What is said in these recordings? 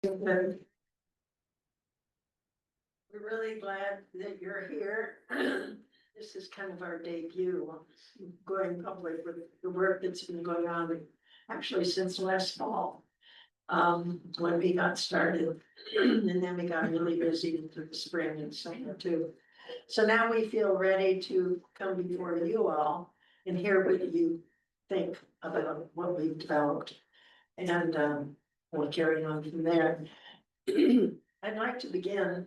We're really glad that you're here. This is kind of our debut, going public with the work that's been going on actually since last fall. When we got started, and then we got really busy into the spring and summer too. So now we feel ready to come before you all and hear what you think about what we've developed. And we'll carry on from there. I'd like to begin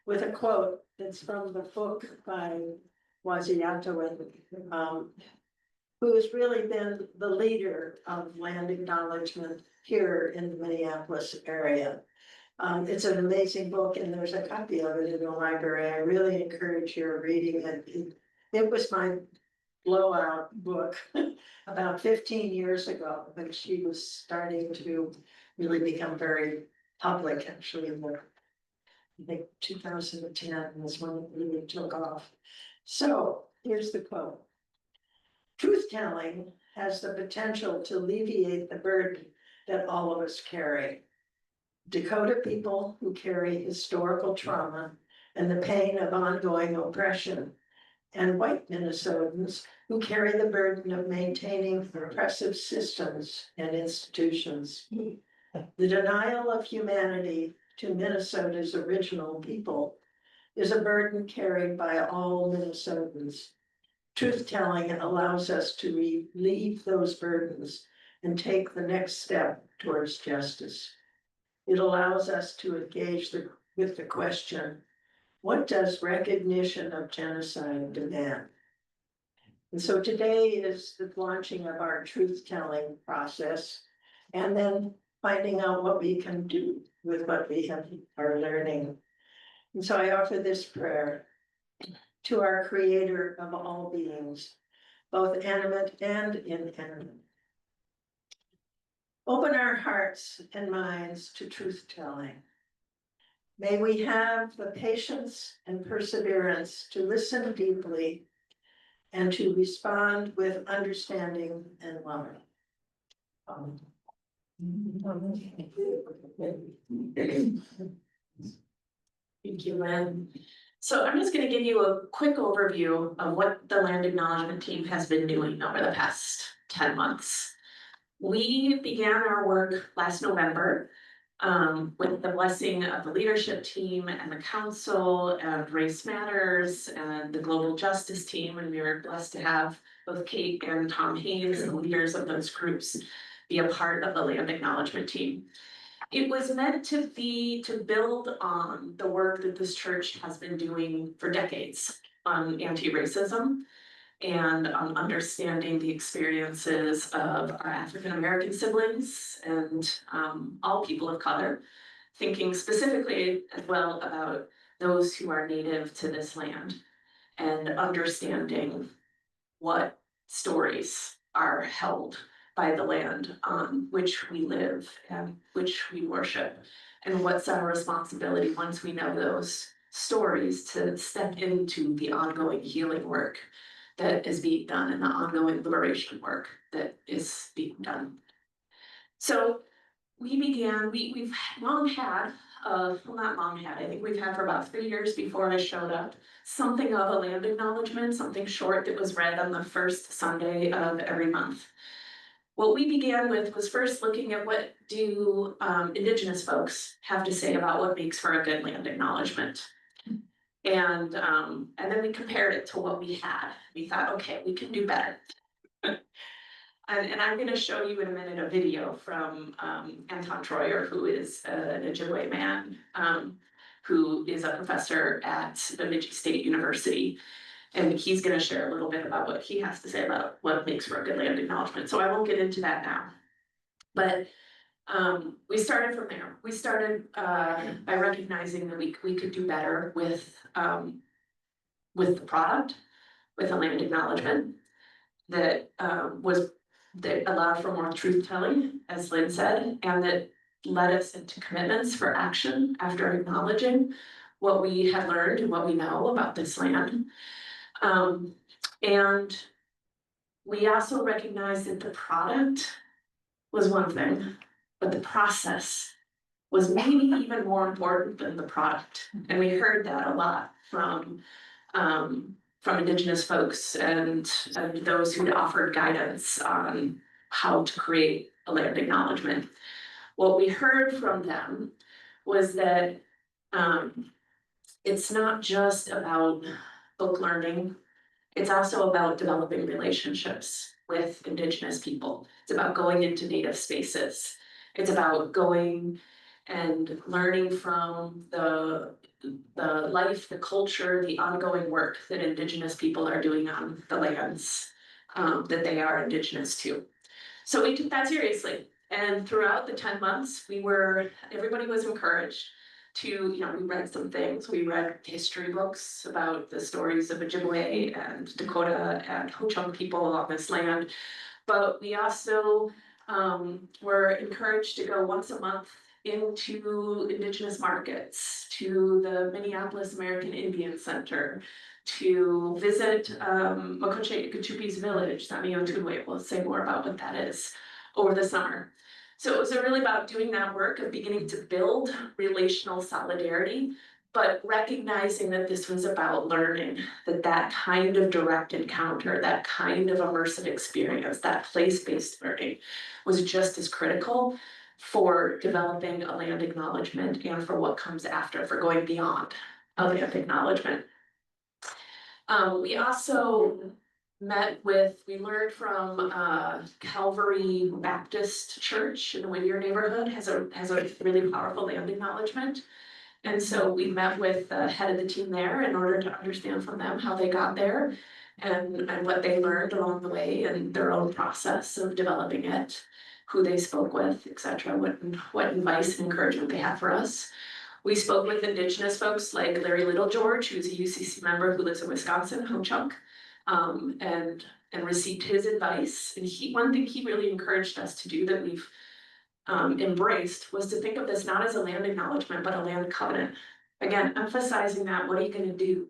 with a quote that's from the book by Waziyato, who has really been the leader of land acknowledgement here in the Minneapolis area. It's an amazing book, and there's a copy of it in the library. I really encourage your reading it. It was my blowout book about 15 years ago, when she was starting to really become very public, actually, in the I think 2010 was when it really took off. So here's the quote. Truth-telling has the potential to alleviate the burden that all of us carry. Dakota people who carry historical trauma and the pain of ongoing oppression, and white Minnesotans who carry the burden of maintaining oppressive systems and institutions. The denial of humanity to Minnesota's original people is a burden carried by all Minnesotans. Truth-telling allows us to relieve those burdens and take the next step towards justice. It allows us to engage with the question, what does recognition of genocide demand? And so today is the launching of our truth-telling process, and then finding out what we can do with what we are learning. And so I offer this prayer to our Creator of all beings, both animate and inanimate. Open our hearts and minds to truth-telling. May we have the patience and perseverance to listen deeply and to respond with understanding and love. Thank you, Lynn. So I'm just going to give you a quick overview of what the land acknowledgement team has been doing over the past 10 months. We began our work last November with the blessing of the leadership team and the council and Race Matters and the Global Justice team. And we were blessed to have both Kate and Tom Haynes, the leaders of those groups, be a part of the land acknowledgement team. It was meant to build on the work that this church has been doing for decades on anti-racism and on understanding the experiences of our African-American siblings and all people of color, thinking specifically as well about those who are native to this land and understanding what stories are held by the land on which we live and which we worship, and what's our responsibility once we know those stories to step into the ongoing healing work that is being done and the ongoing liberation work that is being done. So we've long had, well, not long had, I think we've had for about 3 years before I showed up, something of a land acknowledgement, something short that was read on the first Sunday of every month. What we began with was first looking at what do Indigenous folks have to say about what makes for a good land acknowledgement. And then we compared it to what we had. We thought, okay, we can do better. And I'm going to show you in a minute a video from Anton Troyer, who is an Ojibwe man, who is a professor at Bemidji State University. And he's going to share a little bit about what he has to say about what makes for a good land acknowledgement. So I won't get into that now. But we started from there. We started by recognizing that we could do better with the product, with a land acknowledgement that allowed for more truth telling, as Lynn said, and that led us into commitments for action after acknowledging what we had learned and what we know about this land. And we also recognized that the product was one thing, but the process was maybe even more important than the product. And we heard that a lot from Indigenous folks and those who'd offered guidance on how to create a land acknowledgement. What we heard from them was that it's not just about book learning, it's also about developing relationships with Indigenous people. It's about going into native spaces. It's about going and learning from the life, the culture, the ongoing work that Indigenous people are doing on the lands that they are Indigenous to. So we took that seriously. And throughout the 10 months, everybody was encouraged to, we read some things. We read history books about the stories of Ojibwe and Dakota and Ho-Chunk people on this land. But we also were encouraged to go once a month into Indigenous markets, to the Minneapolis American Indian Center, to visit Makoche Ikachupi's village, Sami-Otunwe. We'll say more about what that is over the summer. So it was really about doing that work of beginning to build relational solidarity, but recognizing that this was about learning, that kind of direct encounter, that kind of immersive experience, that place-based learning was just as critical for developing a land acknowledgement and for what comes after, for going beyond a land acknowledgement. We also we learned from Calvary Baptist Church in the Whittier neighborhood has a really powerful land acknowledgement. And so we met with the head of the team there in order to understand from them how they got there and what they learned along the way and their own process of developing it, who they spoke with, etc., what advice and encouragement they had for us. We spoke with Indigenous folks like Larry Littlegeorge, who's a UCC member who lives in Wisconsin, Ho-Chunk, and received his advice. And one thing he really encouraged us to do that we've embraced was to think of this not as a land acknowledgement, but a land covenant. Again, emphasizing that, what are you going to do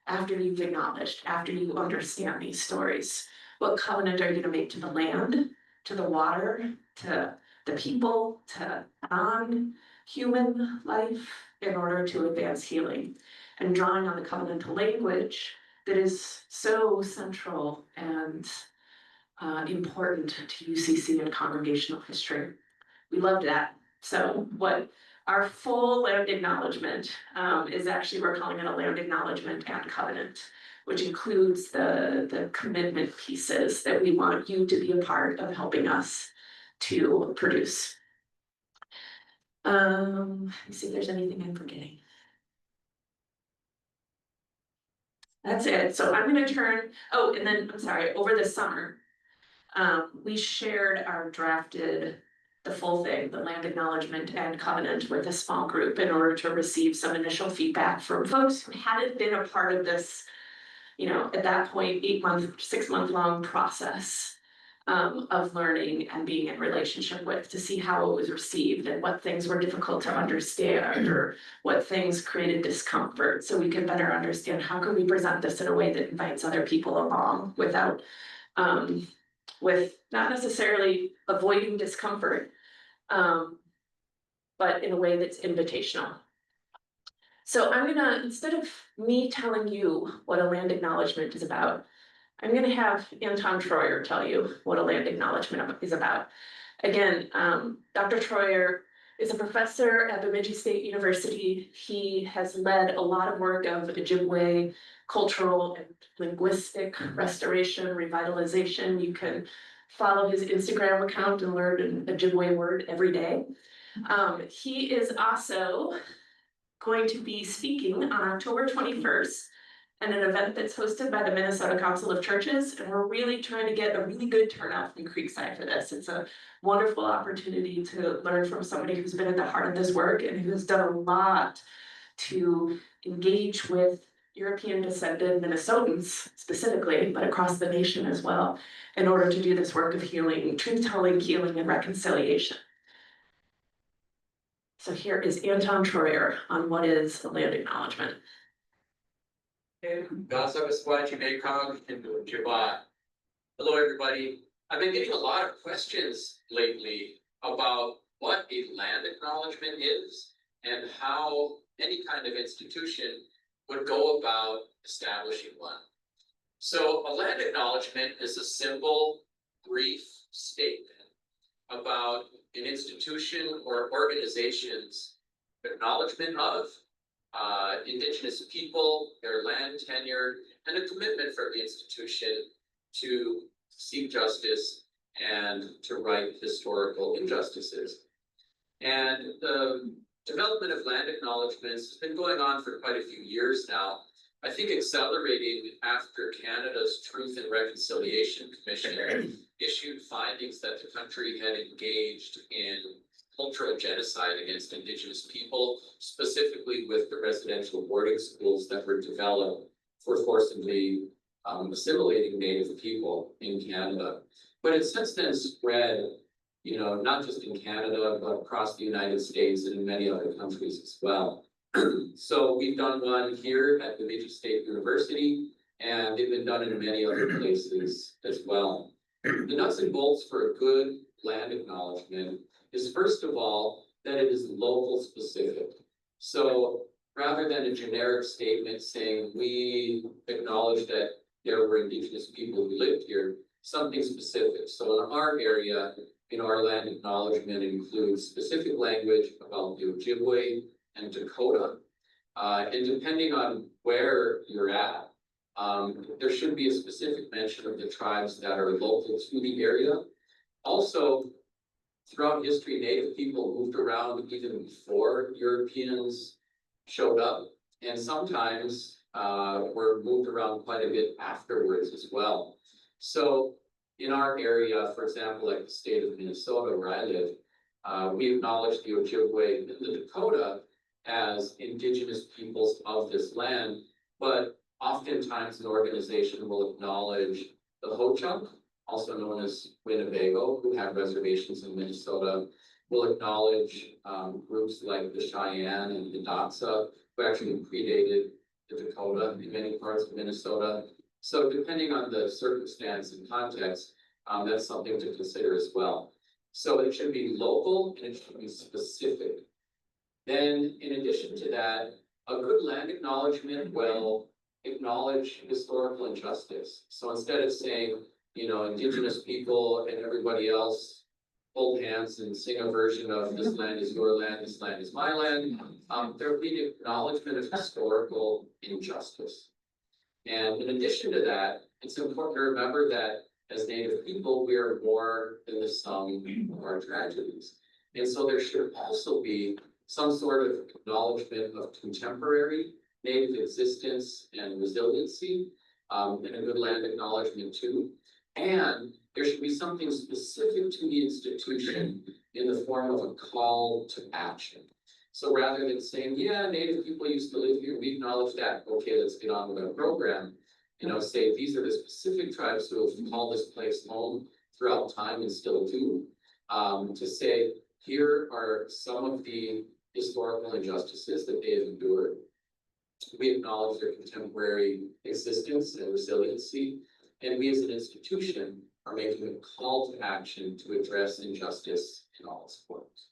after you've acknowledged, after you understand these stories? What covenant are you going to make to the land, to the water, to the people, to non-human life in order to advance healing? And drawing on the covenantal language that is so central and important to UCC and congregational history. We loved that. So what our full land acknowledgement is actually, we're calling it a land acknowledgement and covenant, which includes the commitment pieces that we want you to be a part of helping us to produce. Let me see if there's anything I'm forgetting. That's it. So I'm going to turn, and then I'm sorry, over the summer, we shared our the full thing, the land acknowledgement and covenant, with a small group in order to receive some initial feedback from folks who hadn't been a part of this, at that point, 6-month long process of learning and being in relationship with, to see how it was received and what things were difficult to understand or what things created discomfort, so we could better understand how can we present this in a way that invites other people along without with not necessarily avoiding discomfort, but in a way that's invitational. So I'm gonna, instead of me telling you what a land acknowledgement is about, I'm gonna have Anton Troyer tell you what a land acknowledgement is about. Again, Dr. Troyer is a professor at Bemidji State University. He has led a lot of work of Ojibwe cultural and linguistic restoration, revitalization. You can follow his Instagram account and learn an Ojibwe word every day. He is also going to be speaking on October 21st at an event that's hosted by the Minnesota Council of Churches, and we're really trying to get a really good turnout from Creekside for this. It's a wonderful opportunity to learn from somebody who's been at the heart of this work and who has done a lot to engage with European descended Minnesotans specifically, but across the nation as well, in order to do this work of healing, truth-telling, healing, and reconciliation. So here is Anton Troyer on what is a land acknowledgement. Hello, everybody. I've been getting a lot of questions lately about what a land acknowledgement is and how any kind of institution would go about establishing one. So a land acknowledgement is a simple, brief statement about an institution or organization's acknowledgement of Indigenous people, their land tenure, and a commitment for the institution to seek justice and to right historical injustices. And the development of land acknowledgements has been going on for quite a few years now. I think accelerating after Canada's Truth and Reconciliation Commission issued findings that the country had engaged in cultural genocide against Indigenous people, specifically with the residential boarding schools that were developed for forcibly assimilating Native people in Canada. But it's since then spread, you know, not just in Canada, but across the United States and in many other countries as well. So we've done one here at the Bemidji State University, and they've been done in many other places as well. The nuts and bolts for a good land acknowledgement is, first of all, that it is local specific. So rather than a generic statement saying we acknowledge that there were Indigenous people who lived here, something specific. So in our area, in our land acknowledgement includes specific language about the Ojibwe and Dakota. And depending on where you're at, there should be a specific mention of the tribes that are local to the area. Also, throughout history, Native people moved around even before Europeans showed up, and sometimes were moved around quite a bit afterwards as well. So in our area, for example, like the state of Minnesota where I live, we acknowledge the Ojibwe and the Dakota as Indigenous peoples of this land, but oftentimes an organization will acknowledge the Ho-Chunk, also known as Winnebago, who have reservations in Minnesota, will acknowledge groups like the Cheyenne and the Hidatsa, who actually predated the Dakota in many parts of Minnesota. So depending on the circumstance and context, that's something to consider as well. So it should be local and it should be specific. Then in addition to that, a good land acknowledgement will acknowledge historical injustice. So instead of saying, you know, Indigenous people and everybody else hold hands and sing a version of this land is your land, this land is my land, there will be an acknowledgement of historical injustice. And in addition to that, it's important to remember that as Native people, we are more than the sum of our tragedies. And so there should also be some sort of acknowledgement of contemporary Native existence and resiliency, and a good land acknowledgement too. And there should be something specific to the institution in the form of a call to action. So rather than saying, yeah, Native people used to live here, we acknowledge that, okay, let's get on with our program. You know, say these are the specific tribes who have called this place home throughout time and still do. To say, here are some of the historical injustices that they have endured. We acknowledge their contemporary existence and resiliency, and we as an institution are making a call to action to address injustice in all its forms.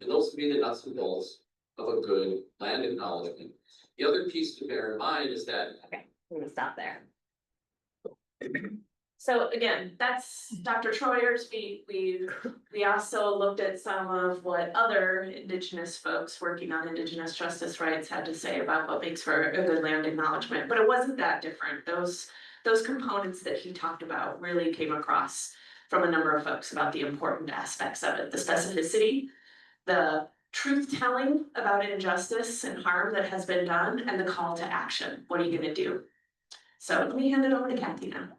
And those would be the nuts and bolts of a good land acknowledgement. The other piece to bear in mind is that Okay, we're gonna stop there. So again, that's Dr. Troyer's. We also looked at some of what other Indigenous folks working on Indigenous justice rights had to say about what makes for a good land acknowledgement, but it wasn't that different. Those components that he talked about really came across from a number of folks about the important aspects of it, the specificity, the truth telling about injustice and harm that has been done, and the call to action. What are you gonna do? So let me hand it over to Kathy now.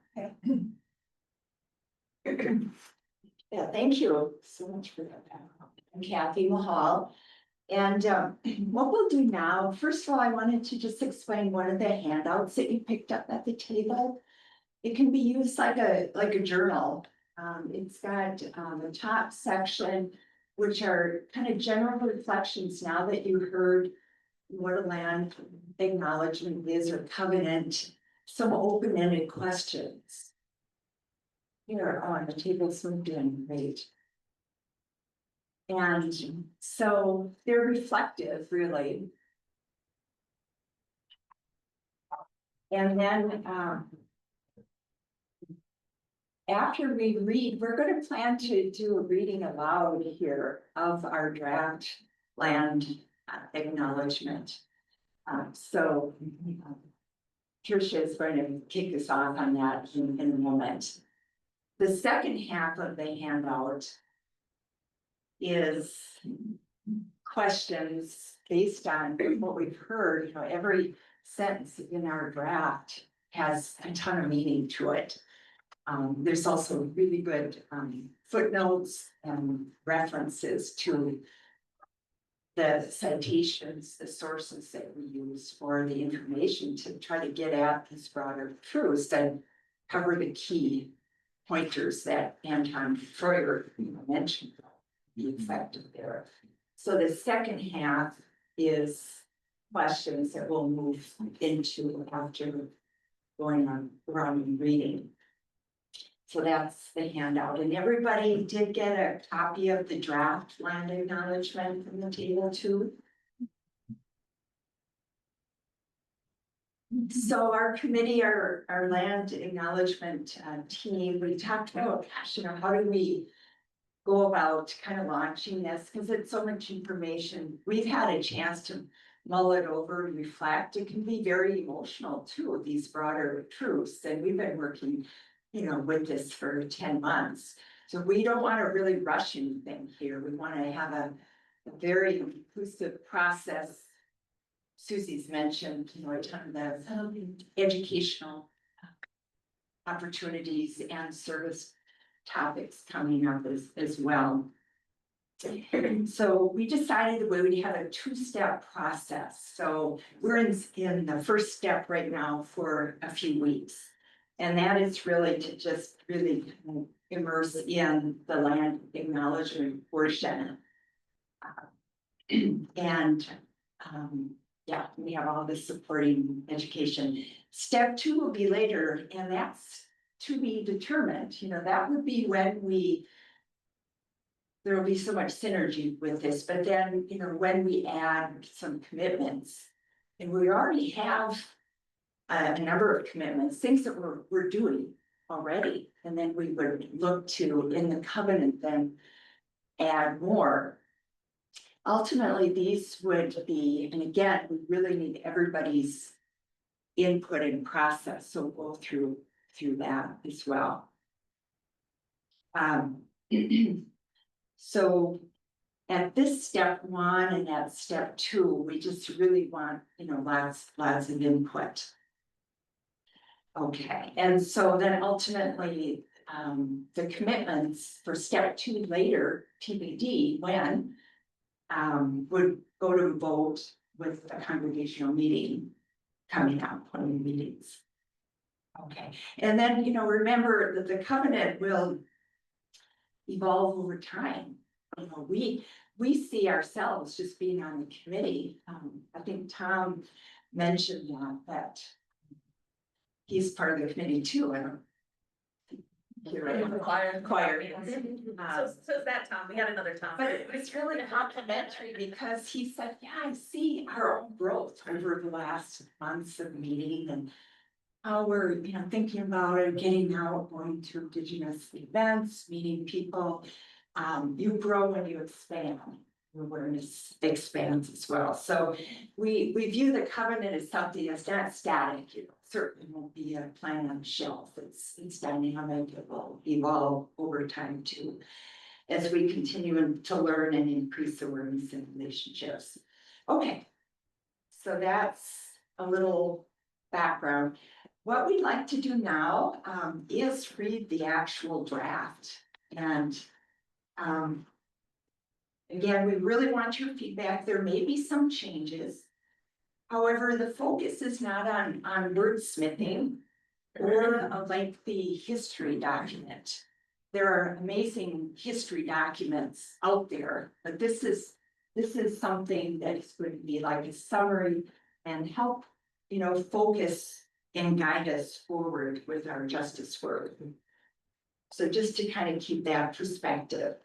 Yeah, thank you so much for that. I'm Kathy Mahal. And what we'll do now, first of all, I wanted to just explain one of the handouts that you picked up at the table. It can be used like a journal. It's got the top section, which are kind of general reflections now that you heard what a land acknowledgement is or covenant, some open-ended questions. Here on the table's moved in, great. And so they're reflective, really. And then, after we read, we're gonna plan to do a reading aloud here of our draft land acknowledgement. So Tricia is going to kick us off on that in a moment. The second half of the handout is questions based on what we've heard. You know, every sentence in our draft has a ton of meaning to it. There's also really good footnotes and references to the citations, the sources that we use for the information to try to get at these broader truths and cover the key pointers that Anton Freuer mentioned, the effect of there. So the second half is questions that we'll move into after going on around and reading. So that's the handout, and everybody did get a copy of the draft land acknowledgement from the table too. So our committee, our land acknowledgement team, we talked about, gosh, you know, how do we go about kind of launching this, because it's so much information. We've had a chance to mull it over and reflect. It can be very emotional too, these broader truths, and we've been working, you know, with this for 10 months. So we don't want to really rush anything here. We want to have a very inclusive process. Susie's mentioned, you know, a ton of the educational opportunities and service topics coming up as well. So we decided that we would have a two-step process. So we're in the first step right now for a few weeks. And that is really to just really immerse in the land acknowledgement portion. And yeah, we have all the supporting education. Step two will be later, and that's to be determined. You know, that would be when there will be so much synergy with this, but then, you know, when we add some commitments, and we already have a number of commitments, things that we're doing already, and then we would look to, in the covenant, then add more. Ultimately, these would be, and again, we really need everybody's input and process, so we'll go through that as well. So at this step one and at step two, we just really want, you know, lots of input. Okay, and so then ultimately, the commitments for step two later, TBD, when would go to vote with a congregational meeting coming up, 20 meetings. Okay, and then, you know, remember that the covenant will evolve over time. You know, we see ourselves just being on the committee. I think Tom mentioned that he's part of the committee too. I don't. You're right. Choir. Yes. So is that Tom? We had another Tom. But it was really complimentary because he said, yeah, I see our own growth over the last months of meeting and how we're, you know, thinking about it, getting out, going to Indigenous events, meeting people. You grow when you expand. Awareness expands as well. So we view the covenant as something that's not static. It certainly won't be a plan on the shelf. It's dynamic. It will evolve over time too, as we continue to learn and increase awareness in relationships. Okay, so that's a little background. What we'd like to do now is read the actual draft. And again, we really want your feedback. There may be some changes. However, the focus is not on wordsmithing or a lengthy history document. There are amazing history documents out there, but this is something that is going to be like a summary and help, you know, focus and guide us forward with our justice work. So just to kind of keep that perspective.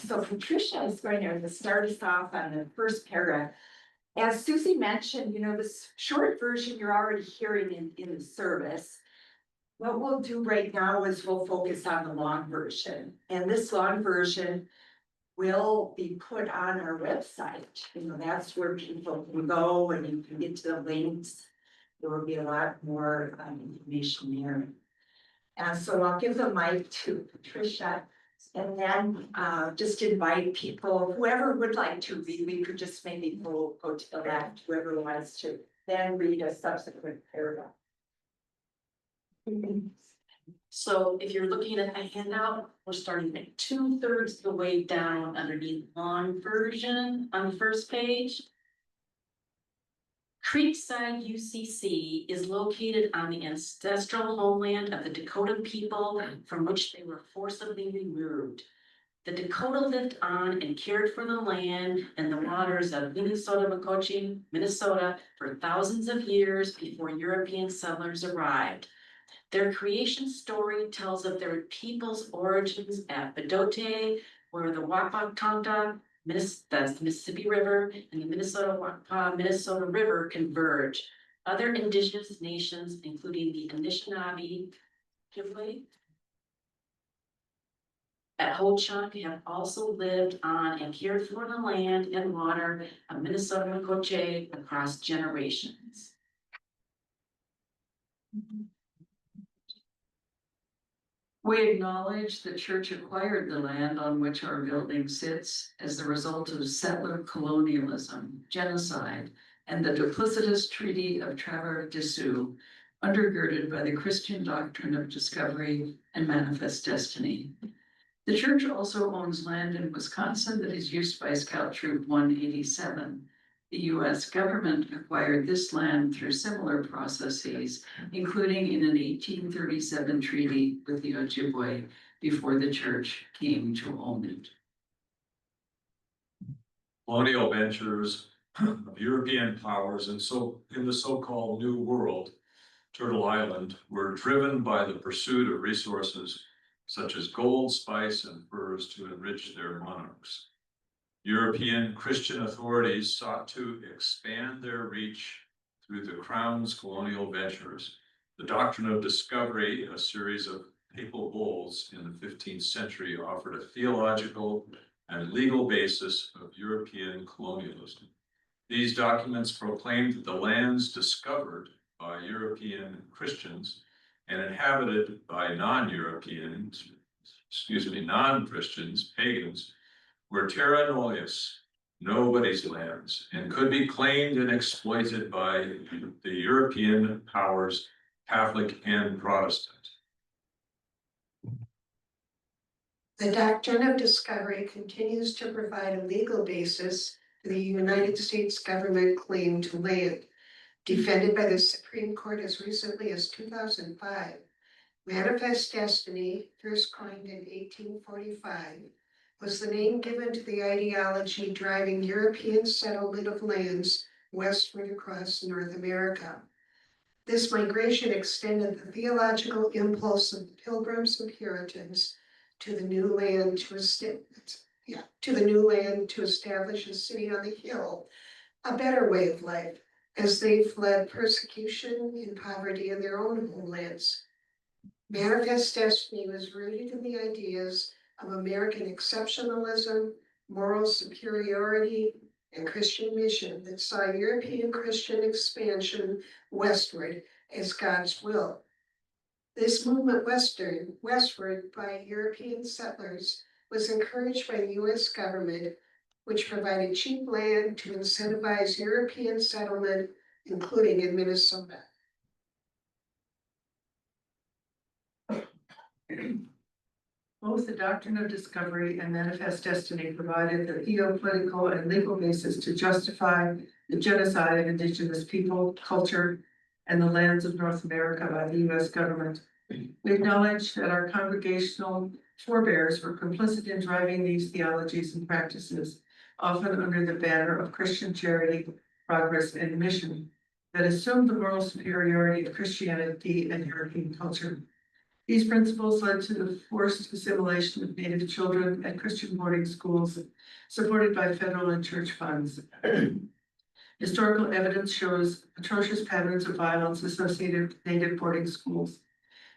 So Patricia is going to start us off on the first paragraph. As Susie mentioned, this short version you're already hearing in the service. What we'll do right now is we'll focus on the long version, and this long version will be put on our website. That's where people can go and you can get to the links. There will be a lot more information there. And so I'll give the mic to Patricia. And then just invite people, whoever would like to read, we could just maybe go to the left, whoever wants to, then read a subsequent paragraph. So if you're looking at the handout, we're starting at 2/3 of the way down underneath long version on the first page. Creekside UCC is located on the ancestral homeland of the Dakota people from which they were forcibly removed. The Dakota lived on and cared for the land and the waters of Minnesota, Minnesota for thousands of years before European settlers arrived. Their creation story tells of their people's origins at Bedote, where the Wapatonta, that's the Mississippi River, and the Minnesota River converge. Other indigenous nations, including the Anishinaabe, at Ho-Chunk, have also lived on and cared for the land and water of Minnesota across generations. We acknowledge the church acquired the land on which our building sits as the result of settler colonialism, genocide, and the duplicitous Treaty of Traver-Dessous, undergirded by the Christian doctrine of discovery and manifest destiny. The church also owns land in Wisconsin that is used by Scout Troop 187. The US government acquired this land through similar processes, including in an 1837 treaty with the Ojibwe before the church came to own it. Colonial ventures of European powers in the so-called New World, Turtle Island, were driven by the pursuit of resources such as gold, spice, and furs to enrich their monarchs. European Christian authorities sought to expand their reach through the Crown's colonial ventures. The doctrine of discovery, a series of papal bulls in the 15th century, offered a theological and legal basis of European colonialism. These documents proclaimed that the lands discovered by European Christians and inhabited by non-Christians, pagans, were terra nullius, nobody's lands, and could be claimed and exploited by the European powers, Catholic and Protestant. The doctrine of discovery continues to provide a legal basis for the United States government claim to land, defended by the Supreme Court as recently as 2005. Manifest Destiny, first coined in 1845, was the name given to the ideology driving European settlement of lands westward across North America. This migration extended the theological impulse of the Pilgrims and Puritans to the new land to establish a city on the hill, a better way of life, as they fled persecution and poverty in their own homelands. Manifest Destiny was rooted in the ideas of American exceptionalism, moral superiority, and Christian mission that saw European Christian expansion westward as God's will. This movement westward by European settlers was encouraged by the US government, which provided cheap land to incentivize European settlement, including in Minnesota. Both the doctrine of discovery and manifest destiny provided the theopolitical and legal basis to justify the genocide of indigenous people, culture, and the lands of North America by the US government. We acknowledge that our congregational forebears were complicit in driving these theologies and practices, often under the banner of Christian charity, progress, and mission, that assumed the moral superiority of Christianity and European culture. These principles led to the forced assimilation of Native children at Christian boarding schools supported by federal and church funds. Historical evidence shows atrocious patterns of violence associated with Native boarding schools.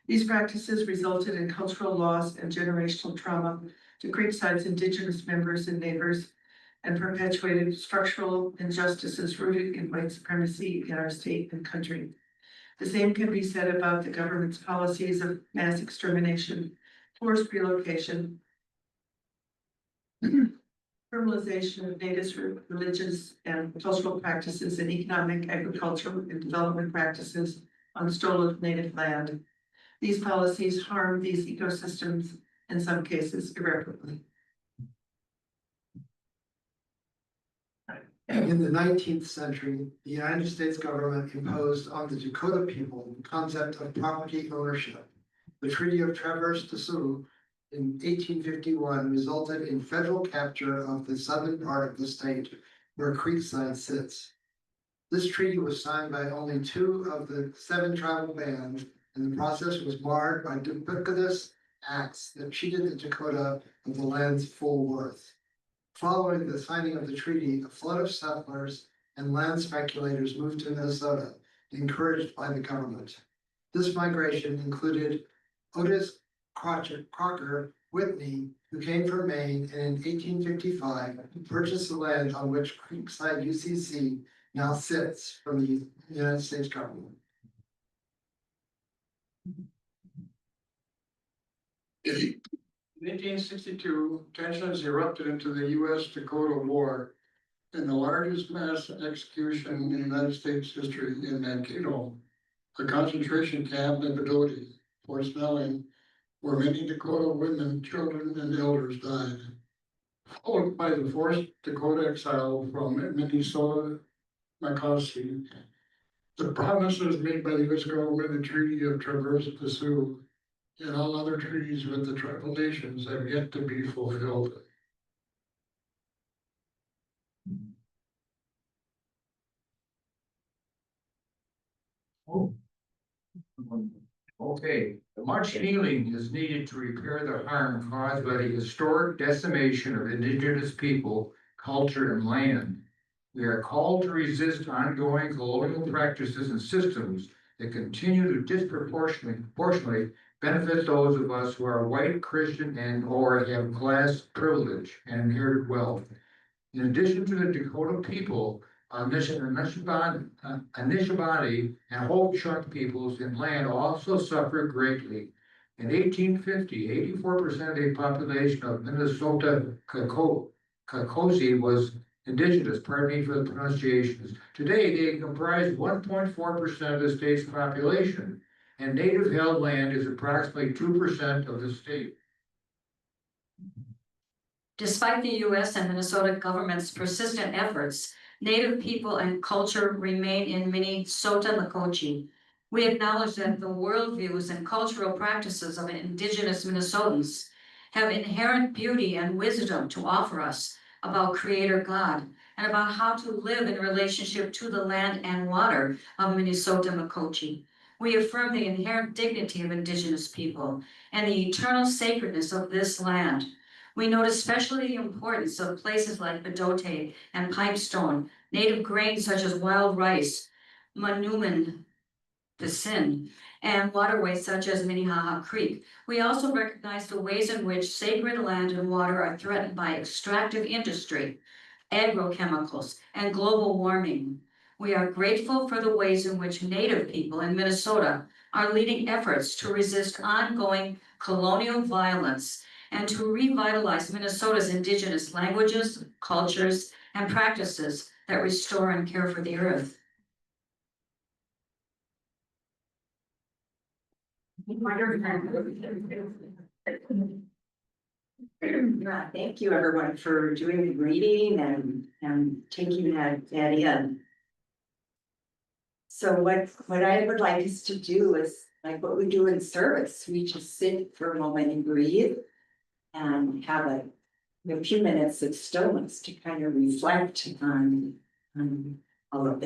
These practices resulted in cultural loss and generational trauma to Creekside's Indigenous members and neighbors, and perpetuated structural injustices rooted in white supremacy in our state and country. The same can be said about the government's policies of mass extermination, forced relocation, criminalization of Native religious and cultural practices, and economic, agricultural, and development practices on stolen Native land. These policies harm these ecosystems, in some cases irreparably. In the 19th century, the United States government imposed on the Dakota people the concept of property ownership. The Treaty of Traverse des Sioux in 1851 resulted in federal capture of the southern part of the state where Creekside sits. This treaty was signed by only 2 of the 7 tribal bands, and the process was marred by duplicitous acts that cheated the Dakota of the land's full worth. Following the signing of the treaty, a flood of settlers and land speculators moved to Minnesota, encouraged by the government. This migration included Otis Crocker Whitney, who came from Maine and in 1855 purchased the land on which Creekside UCC now sits from the United States government. In 1862, tensions erupted into the U.S.-Dakota War, and the largest mass execution in United States history in Mankato, a concentration camp in Badoti, Fort Snelling, where many Dakota women, children, and elders died. Followed by the forced Dakota exile from Minnesota, Makasi, the promises made by the U.S. government in the Treaty of Traverse des Sioux and all other treaties with the tribal nations have yet to be fulfilled. Okay, much healing is needed to repair the harm caused by the historic decimation of indigenous people, culture, and land. We are called to resist ongoing colonial practices and systems that continue to disproportionately benefit those of us who are white, Christian, and or have class privilege and inherited wealth. In addition to the Dakota people, Anishinaabe and whole chunk peoples in land also suffered greatly. In 1850, 84% of the population of Minnesota Kakosi was indigenous, pardon me for the pronunciations. Today, they comprise 1.4% of the state's population, and native held land is approximately 2% of the state. Despite the U.S. and Minnesota government's persistent efforts, Native people and culture remain in Minnesota Makochi. We acknowledge that the worldviews and cultural practices of indigenous Minnesotans have inherent beauty and wisdom to offer us about Creator God and about how to live in relationship to the land and water of Minnesota Makochi. We affirm the inherent dignity of indigenous people and the eternal sacredness of this land. We note especially the importance of places like Badoti and Pipestone, native grains such as wild rice, Manuman, Pisin, and waterways such as Minnehaha Creek. We also recognize the ways in which sacred land and water are threatened by extractive industry, agrochemicals, and global warming. We are grateful for the ways in which Native people in Minnesota are leading efforts to resist ongoing colonial violence and to revitalize Minnesota's indigenous languages, cultures, and practices that restore and care for the earth. Thank you, everyone, for doing the reading and taking that in. So what I would like us to do is like what we do in service. We just sit for a moment and breathe and have a few minutes of stillness to kind of reflect on all of this.